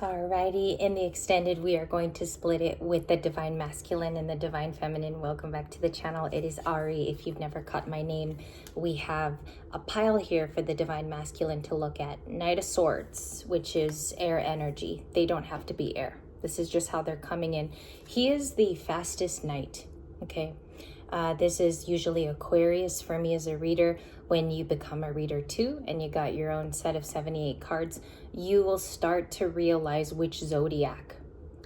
Alrighty, in the extended, we are going to split it with the Divine Masculine and the Divine Feminine. Welcome back to the channel. It is Ari. If you've never caught my name, we have a pile here for the Divine Masculine to look at. Knight of Swords, which is air energy. They don't have to be air. This is just how they're coming in. He is the fastest knight, okay? This is usually Aquarius for me as a reader. When you become a reader too, and you got your own set of 78 cards, you will start to realize which zodiac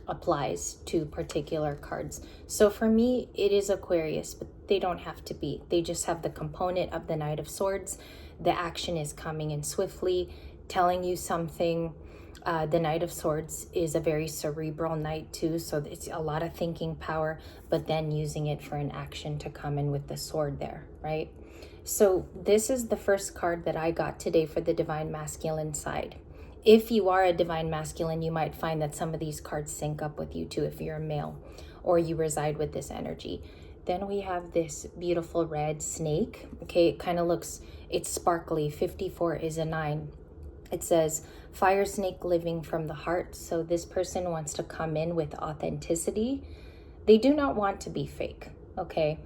applies to particular cards. So for me, it is Aquarius, but they don't have to be. They just have the component of the Knight of Swords. The action is coming in swiftly, telling you something. The Knight of Swords is a very cerebral knight too, so it's a lot of thinking power, but then using it for an action to come in with the sword there, right? So this is the first card that I got today for the Divine Masculine side. If you are a Divine Masculine, you might find that some of these cards sync up with you too if you're a male or you reside with this energy. Then we have this beautiful red snake. Okay, it kind of looks, it's sparkly. 54 is a 9. It says, fire snake living from the heart. So this person wants to come in with authenticity. They do not want to be fake, okay?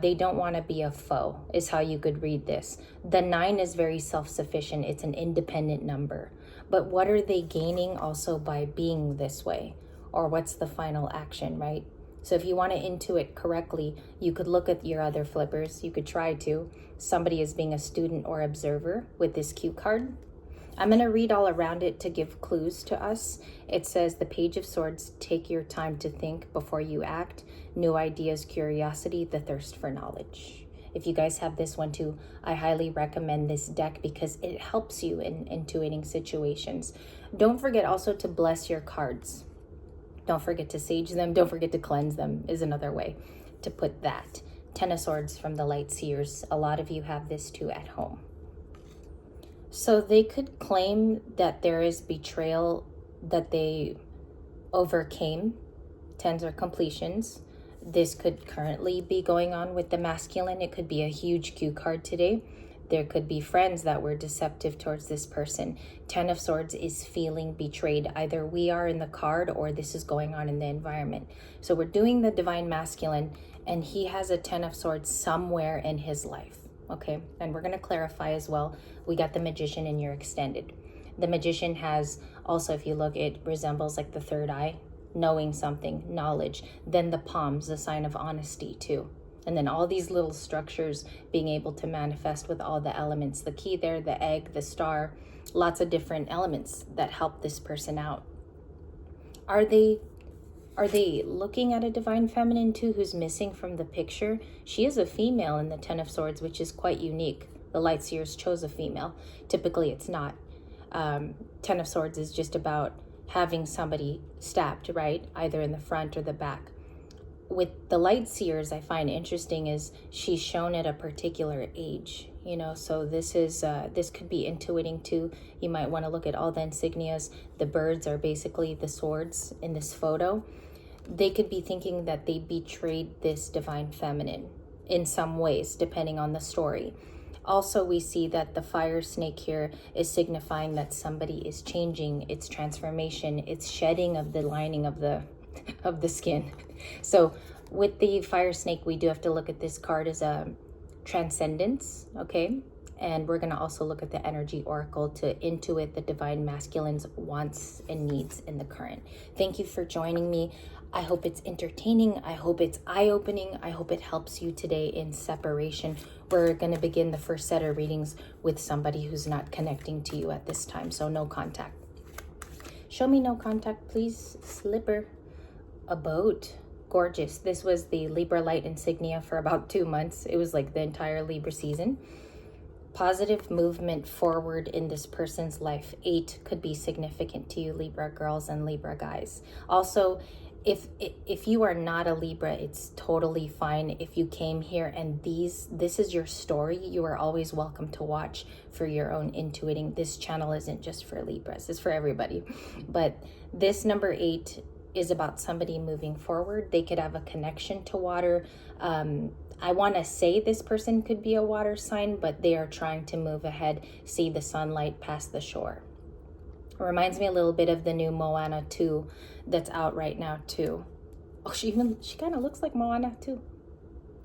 They don't want to be a foe, is how you could read this. The 9 is very self-sufficient. It's an independent number. But what are they gaining also by being this way? Or what's the final action, right? So if you want to intuit correctly, you could look at your other flippers. You could try to. Somebody is being a student or observer with this cue card. I'm going to read all around it to give clues to us. It says, the Page of Swords, take your time to think before you act. New ideas, curiosity, the thirst for knowledge. If you guys have this one too, I highly recommend this deck because it helps you in intuiting situations. Don't forget also to bless your cards. Don't forget to sage them. Don't forget to cleanse them is another way to put that. 10 of Swords from the Light Seers. A lot of you have this too at home. So they could claim that there is betrayal that they overcame. 10s are completions. This could currently be going on with the masculine. It could be a huge cue card today. There could be friends that were deceptive towards this person. 10 of Swords is feeling betrayed. Either we are in the card or this is going on in the environment. So we're doing the Divine Masculine and he has a 10 of Swords somewhere in his life. Okay, and we're going to clarify as well. We got the Magician in your extended. The Magician has also, if you look, it resembles like the third eye, knowing something, knowledge. Then the palms, the sign of honesty too. And then all these little structures being able to manifest with all the elements. The key there, the egg, the star, lots of different elements that help this person out. Are they looking at a Divine Feminine too who's missing from the picture? She is a female in the 10 of Swords, which is quite unique. The Light Seers chose a female. Typically it's not. 10 of Swords is just about having somebody stabbed, right? Either in the front or the back. With the Light Seers, I find interesting is she's shown at a particular age, you know, so this is this could be intuiting too. You might want to look at all the insignias. The birds are basically the swords in this photo. They could be thinking that they betrayed this Divine Feminine in some ways, depending on the story. Also, we see that the fire snake here is signifying that somebody is changing, its transformation, its shedding of the lining of the skin. So with the fire snake, we do have to look at this card as a transcendence, okay? And we're going to also look at the energy oracle to intuit the Divine Masculine's wants and needs in the current. Thank you for joining me. I hope it's entertaining. I hope it's eye-opening. I hope it helps you today in separation. We're going to begin the first set of readings with somebody who's not connecting to you at this time, so no contact. Show me no contact, please. Slipper. A boat. Gorgeous. This was the Libra light insignia for about 2 months. It was like the entire Libra season. Positive movement forward in this person's life. 8 could be significant to you, Libra girls and Libra guys. Also, if you are not a Libra, it's totally fine. If you came here and this is your story, you are always welcome to watch for your own intuiting. This channel isn't just for Libras, it's for everybody. But this number 8 is about somebody moving forward. They could have a connection to water. I want to say this person could be a water sign, but they are trying to move ahead, see the sunlight past the shore. reminds me a little bit of the new Moana 2 that's out right now too. Oh, she kind of looks like Moana too.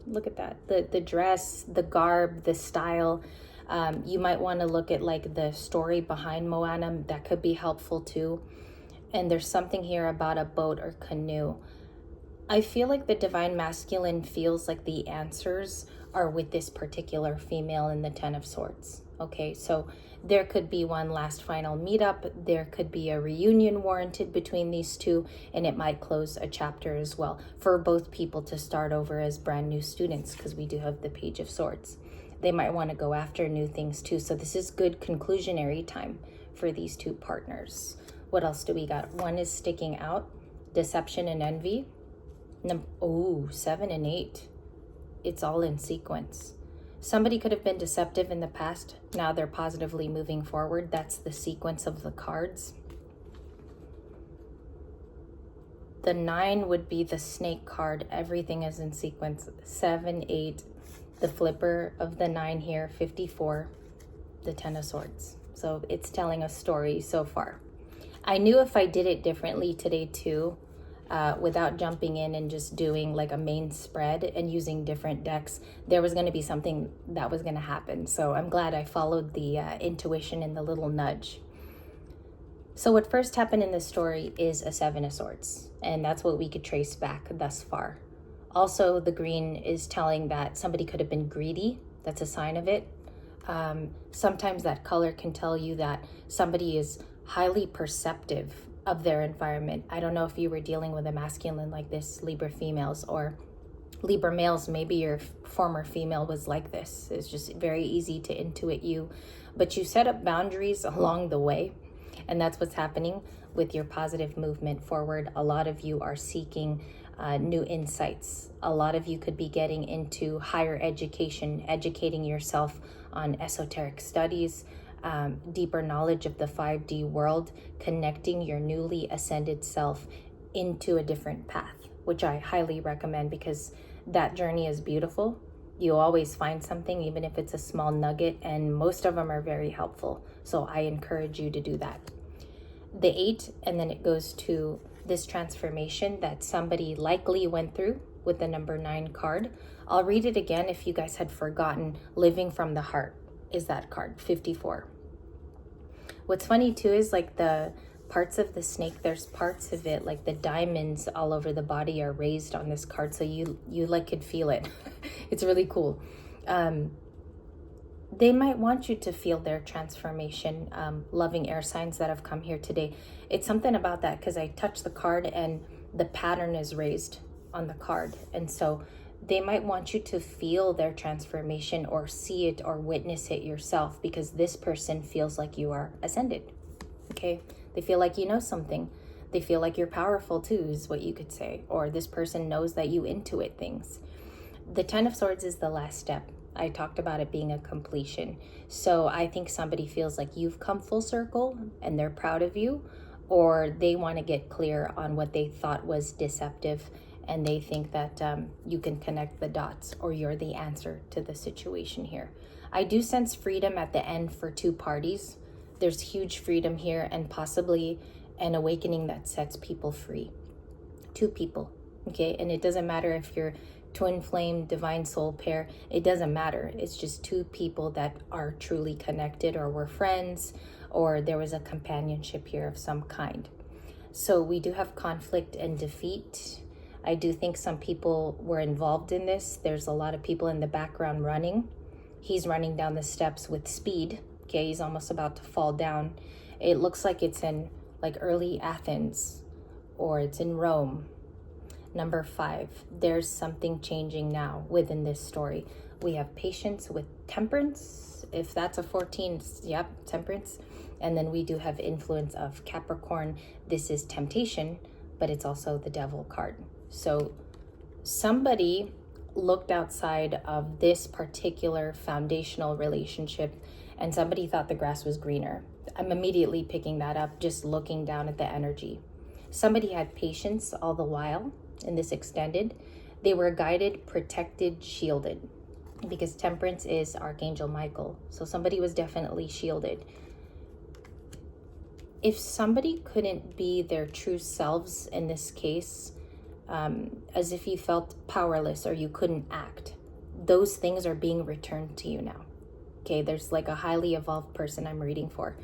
Look at that. The dress, the garb, the style. You might want to look at like the story behind Moana. That could be helpful too. And there's something here about a boat or canoe. I feel like the divine masculine feels like the answers are with this particular female in the Ten of Swords. Okay, so there could be one last final meetup. There could be a reunion warranted between these two, and it might close a chapter as well for both people to start over as brand new students, because we do have the Page of Swords. They might want to go after new things too. So this is good conclusionary time for these two partners. What else do we got? One is sticking out, deception and envy. Oh, 7 and 8. It's all in sequence. Somebody could have been deceptive in the past. Now they're positively moving forward. That's the sequence of the cards. The 9 would be the snake card. Everything is in sequence. 7, 8, the flipper of the 9 here, 54, the 10 of Swords. So it's telling a story so far. I knew if I did it differently today too, without jumping in and just doing like a main spread and using different decks, there was going to be something that was going to happen. So I'm glad I followed the intuition and the little nudge. So what first happened in this story is a 7 of Swords, and that's what we could trace back thus far. Also, the green is telling that somebody could have been greedy. That's a sign of it. Sometimes that color can tell you that somebody is highly perceptive of their environment. I don't know if you were dealing with a masculine like this, Libra females, or Libra males. Maybe your former female was like this. It's just very easy to intuit you, but you set up boundaries along the way, and that's what's happening with your positive movement forward. A lot of you are seeking new insights. A lot of you could be getting into higher education, educating yourself on esoteric studies, deeper knowledge of the 5D world, connecting your newly ascended self into a different path, which I highly recommend because that journey is beautiful. You always find something, even if it's a small nugget, and most of them are very helpful. So I encourage you to do that. The 8, and then it goes to this transformation that somebody likely went through with the number 9 card. I'll read it again if you guys had forgotten. Living from the heart is that card, 54. What's funny too is like the parts of the snake, there's parts of it, like the diamonds all over the body are raised on this card, so you like could feel it. It's really cool. They might want you to feel their transformation. Loving air signs that have come here today. It's something about that because I touched the card and the pattern is raised on the card, and so they might want you to feel their transformation or see it or witness it yourself, because this person feels like you are ascended. Okay, they feel like you know something. They feel like you're powerful too, is what you could say. Or this person knows that you intuit things. The 10 of Swords is the last step. I talked about it being a completion. So I think somebody feels like you've come full circle and they're proud of you, or they want to get clear on what they thought was deceptive, and they think that you can connect the dots, or you're the answer to the situation here. I do sense freedom at the end for two parties. There's huge freedom here, and possibly an awakening that sets people free. Two people, okay? And it doesn't matter if you're twin flame, divine soul pair. It doesn't matter. It's just two people that are truly connected, or were friends, or there was a companionship here of some kind. So we do have conflict and defeat. I do think some people were involved in this. There's a lot of people in the background running. He's running down the steps with speed. Okay, he's almost about to fall down. It looks like it's in like early Athens, or it's in Rome. Number 5, there's something changing now within this story. We have patience with temperance. If that's a 14, yep, temperance. And then we do have influence of Capricorn. This is temptation, but it's also the devil card. So somebody looked outside of this particular foundational relationship, and somebody thought the grass was greener. I'm immediately picking that up, just looking down at the energy. Somebody had patience all the while in this extended. They were guided, protected, shielded, because temperance is Archangel Michael. So somebody was definitely shielded. if somebody couldn't be their true selves in this case, as if you felt powerless or you couldn't act, those things are being returned to you now. Okay, there's like a highly evolved person I'm reading for.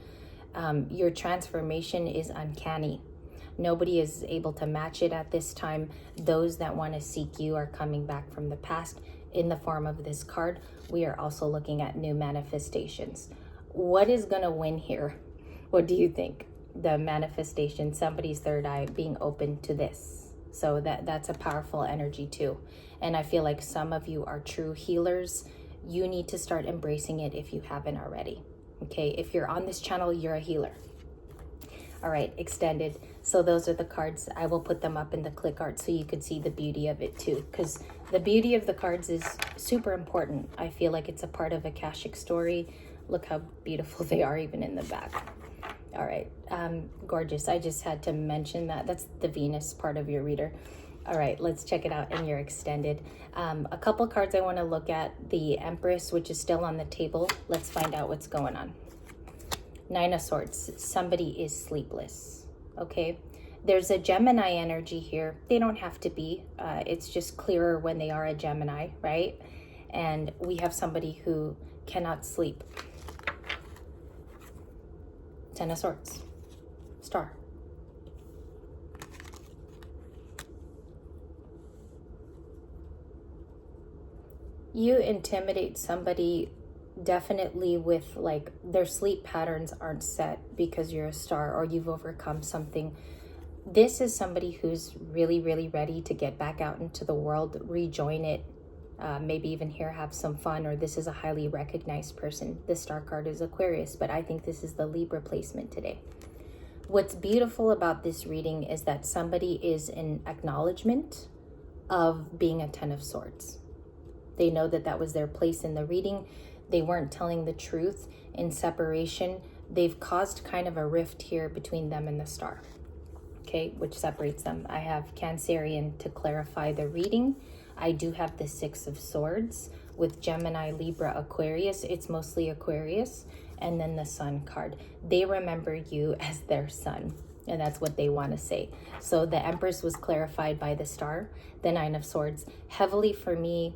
Your transformation is uncanny. Nobody is able to match it at this time. Those that want to seek you are coming back from the past in the form of this card. We are also looking at new manifestations. What is going to win here? What do you think? The manifestation, somebody's third eye being open to this. So that's a powerful energy too. And I feel like some of you are true healers. You need to start embracing it if you haven't already. Okay, if you're on this channel, you're a healer. All right, extended. So those are the cards. I will put them up in the click art so you could see the beauty of it too, because the beauty of the cards is super important. I feel like it's a part of Akashic story. Look how beautiful they are even in the back. All right, gorgeous. I just had to mention that. That's the Venus part of your reader. All right, let's check it out in your extended. A couple cards I want to look at. The Empress, which is still on the table. Let's find out what's going on. Nine of Swords. Somebody is sleepless. Okay, there's a Gemini energy here. They don't have to be. It's just clearer when they are a Gemini, right? And we have somebody who cannot sleep. Ten of Swords. Star. You intimidate somebody definitely with like their sleep patterns aren't set because you're a star or you've overcome something. This is somebody who's really, really ready to get back out into the world, rejoin it, maybe even here have some fun, or this is a highly recognized person. The star card is Aquarius, but I think this is the Libra placement today. What's beautiful about this reading is that somebody is in acknowledgement of being a Ten of Swords. They know that that was their place in the reading. They weren't telling the truth in separation. They've caused kind of a rift here between them and the star, okay, which separates them. I have Cancerian to clarify the reading. I do have the Six of Swords with Gemini, Libra, Aquarius. It's mostly Aquarius. And then the Sun card. They remember you as their sun. And that's what they want to say. So the Empress was clarified by the star. The Nine of Swords. Heavily for me,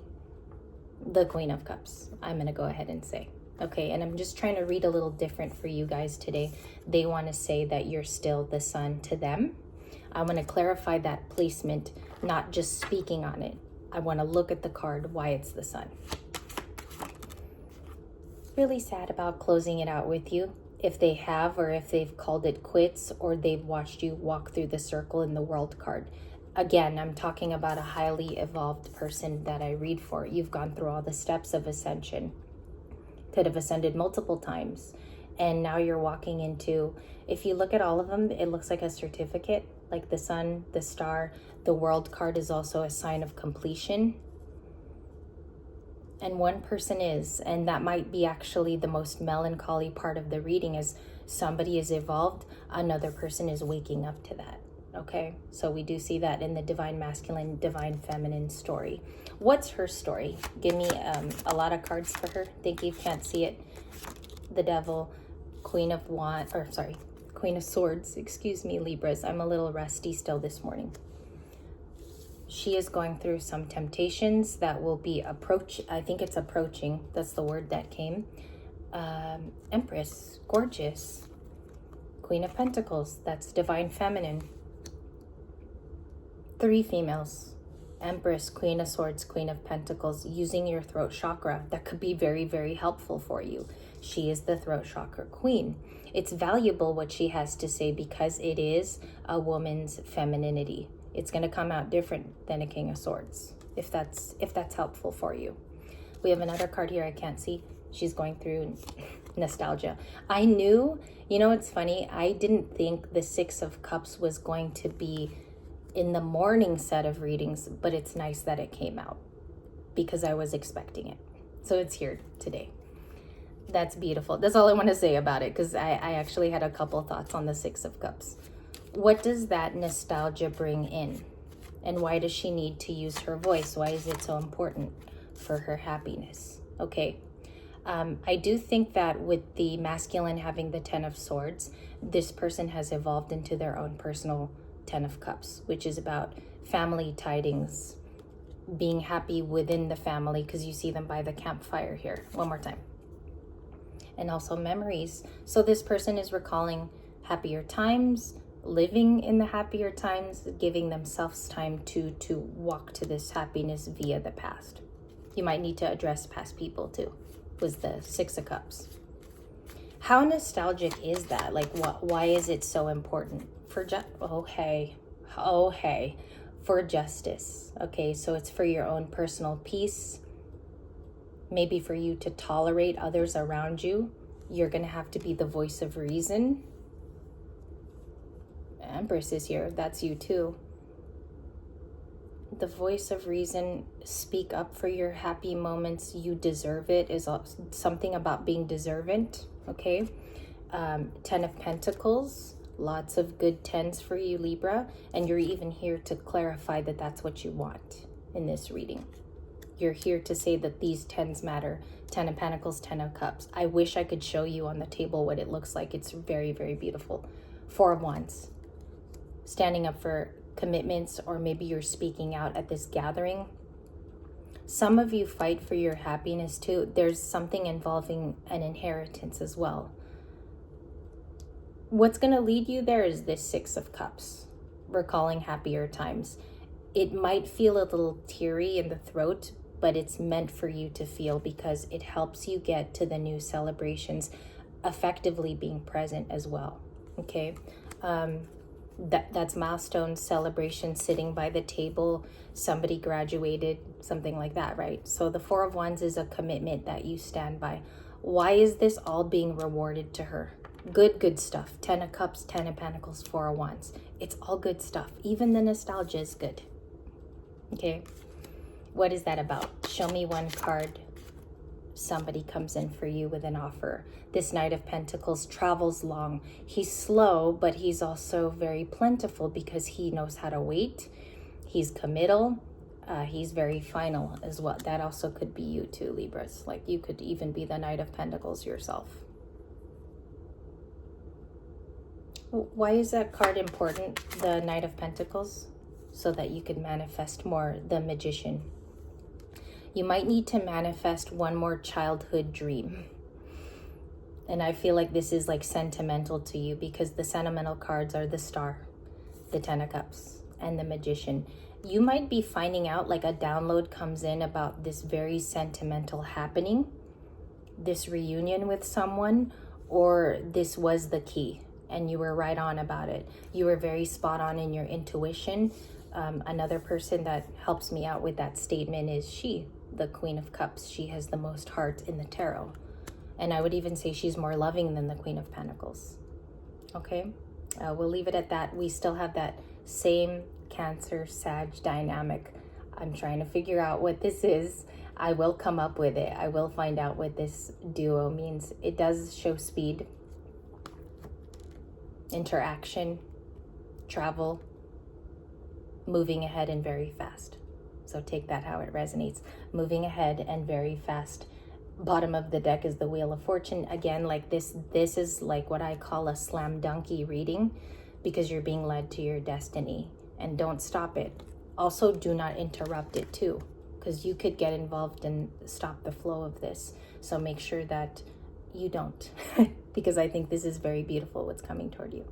the Queen of Cups, I'm going to go ahead and say. Okay, and I'm just trying to read a little different for you guys today. They want to say that you're still the sun to them. I want to clarify that placement, not just speaking on it. I want to look at the card, why it's the sun. Really sad about closing it out with you. If they have, or if they've called it quits, or they've watched you walk through the circle in the World card. Again, I'm talking about a highly evolved person that I read for. You've gone through all the steps of ascension. Could have ascended multiple times. And now you're walking into, if you look at all of them, it looks like a certificate, like the sun, the star. The World card is also a sign of completion. And one person is, and that might be actually the most melancholy part of the reading, is somebody is evolved, another person is waking up to that. Okay, so we do see that in the Divine Masculine, Divine Feminine story. What's her story? Give me a lot of cards for her. Thank you, can't see it. The Devil, Queen of Swords, excuse me, Libras. I'm a little rusty still this morning. She is going through some temptations that will be I think it's approaching. That's the word that came. Empress, gorgeous. Queen of Pentacles, that's Divine Feminine. 3 females. Empress, Queen of Swords, Queen of Pentacles, using your throat chakra. That could be very, very helpful for you. She is the throat chakra queen. It's valuable what she has to say because it is a woman's femininity. It's going to come out different than a King of Swords, if that's helpful for you. We have another card here I can't see. She's going through nostalgia. I knew, you know, it's funny. I didn't think the Six of Cups was going to be in the morning set of readings, but it's nice that it came out because I was expecting it. So it's here today. That's beautiful. That's all I want to say about it because I actually had a couple thoughts on the Six of Cups. What does that nostalgia bring in? And why does she need to use her voice? Why is it so important for her happiness? Okay. I do think that with the masculine having the 10 of Swords, this person has evolved into their own personal 10 of Cups, which is about family tidings, being happy within the family, because you see them by the campfire here. One more time. And also memories. So this person is recalling happier times, living in the happier times, giving themselves time to walk to this happiness via the past. You might need to address past people too, was the 6 of Cups. How nostalgic is that? Like, why is it so important? For for justice. Okay, so it's for your own personal peace. Maybe for you to tolerate others around you. You're going to have to be the voice of reason. Empress is here. That's you too. The voice of reason. Speak up for your happy moments. You deserve it. Is something about being deserving. Okay. 10 of Pentacles. Lots of good 10s for you, Libra. And you're even here to clarify that that's what you want in this reading. You're here to say that these 10s matter. 10 of Pentacles, 10 of Cups. I wish I could show you on the table what it looks like. It's very, very beautiful. 4 of Wands. Standing up for commitments, or maybe you're speaking out at this gathering. Some of you fight for your happiness too. There's something involving an inheritance as well. What's going to lead you there is this 6 of Cups, recalling happier times. It might feel a little teary in the throat, but it's meant for you to feel because it helps you get to the new celebrations, effectively being present as well. Okay. That's milestone celebration, sitting by the table, somebody graduated, something like that, right? So the 4 of Wands is a commitment that you stand by. Why is this all being rewarded to her? Good stuff. 10 of Cups, 10 of Pentacles, 4 of Wands. It's all good stuff. Even the nostalgia is good. Okay. What is that about? Show me one card. Somebody comes in for you with an offer. This Knight of Pentacles travels long. He's slow, but he's also very plentiful because he knows how to wait. He's committal. He's very final as well. That also could be you too, Libras. Like, you could even be the Knight of Pentacles yourself. Why is that card important, the Knight of Pentacles? So that you could manifest more, the Magician. You might need to manifest one more childhood dream. And I feel like this is like sentimental to you because the sentimental cards are the Star, the 10 of Cups, and the Magician. You might be finding out, like, a download comes in about this very sentimental happening, this reunion with someone, or this was the key and you were right on about it. You were very spot on in your intuition. Another person that helps me out with that statement is she, the Queen of Cups. She has the most heart in the tarot. And I would even say she's more loving than the Queen of Pentacles. Okay, we'll leave it at that. We still have that same Cancer Sag dynamic. I'm trying to figure out what this is. I will come up with it. I will find out what this duo means. It does show speed, interaction, travel, moving ahead and very fast. So take that how it resonates. Moving ahead and very fast. Bottom of the deck is the Wheel of Fortune. Again, like this is like what I call a slam dunky reading, because you're being led to your destiny, and don't stop it. Also, do not interrupt it too, because you could get involved and stop the flow of this. So make sure that you don't, because I think this is very beautiful what's coming toward you.